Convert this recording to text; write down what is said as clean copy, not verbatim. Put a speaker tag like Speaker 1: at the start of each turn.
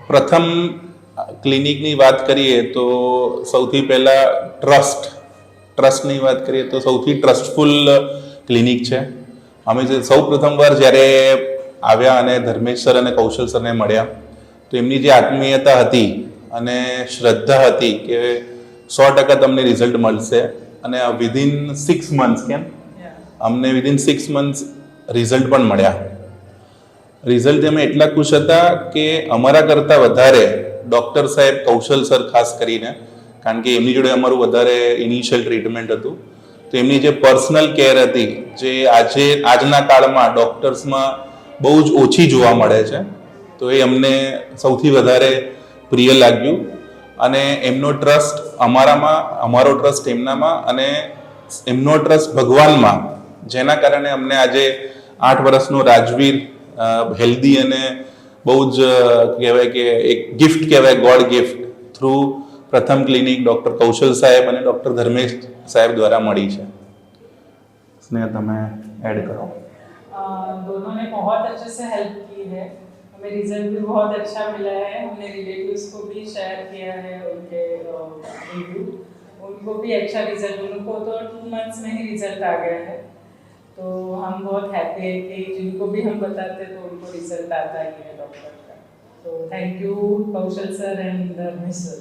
Speaker 1: પ્રથમ ક્લિનિકની વાત કરીએ તો સૌથી પહેલાં ટ્રસ્ટની વાત કરીએ તો સૌથી ટ્રસ્ટફુલ ક્લિનિક છે. અમે જે સૌ પ્રથમવાર જ્યારે આવ્યા અને ધર્મેશ સર અને કૌશલ સરને મળ્યા તો એમની જે આત્મીયતા હતી અને શ્રદ્ધા હતી કે 100% તમને રિઝલ્ટ મળશે અને વિધિન 6 મંથ્સ અમને વિધિન 6 મંથ્સ રિઝલ્ટ પણ મળ્યા. રિઝલ્ટ અમે એટલા ખુશ હતા કે અમારા કરતાં વધારે ડૉક્ટર સાહેબ કૌશલ સર ખાસ કરીને, કારણ કે એમની જોડે અમારું વધારે ઇનિશિયલ ટ્રીટમેન્ટ હતું, તો એમની જે પર્સનલ કેર હતી જે આજના કાળમાં ડૉક્ટર્સમાં બહુ જ ઓછી જોવા મળે છે, તો એ અમને સૌથી વધારે પ્રિય લાગ્યું. અને એમનો ટ્રસ્ટ અમારામાં, અમારો ટ્રસ્ટ એમનામાં અને એમનો ટ્રસ્ટ ભગવાનમાં, જેના કારણે અમને આજે 8 વર્ષનો રાજવીર હેલ્ધી અને બહુ જ કહેવાય કે એક ગિફ્ટ કહેવાય, ગોડ ગિફ્ટ થ્રુ પ્રથમ ક્લિનિક ડૉક્ટર કૌશલ સાહેબ અને ડૉક્ટર ધર્મેશ સાહેબ દ્વારા મળી છે. સ્નેહ, તમે ऐड करो.
Speaker 2: दोनों ने बहुत अच्छे से हेल्प की है, हमें रिजल्ट भी बहुत अच्छा मिला है. हमने रिलेटिव्स को भी शेयर किया है उनके रिव्यू, उनको भी अच्छा रिजल्ट, उनको तो 2 मंथ्स में ही रिजल्ट आ गया है. तो हम बहुत हैप्पी है कि जिनको भी हम बताते तो उनको रिजल्ट आता ही है डॉक्टर का. तो thank you Kaushal sir and Dharmesh sir.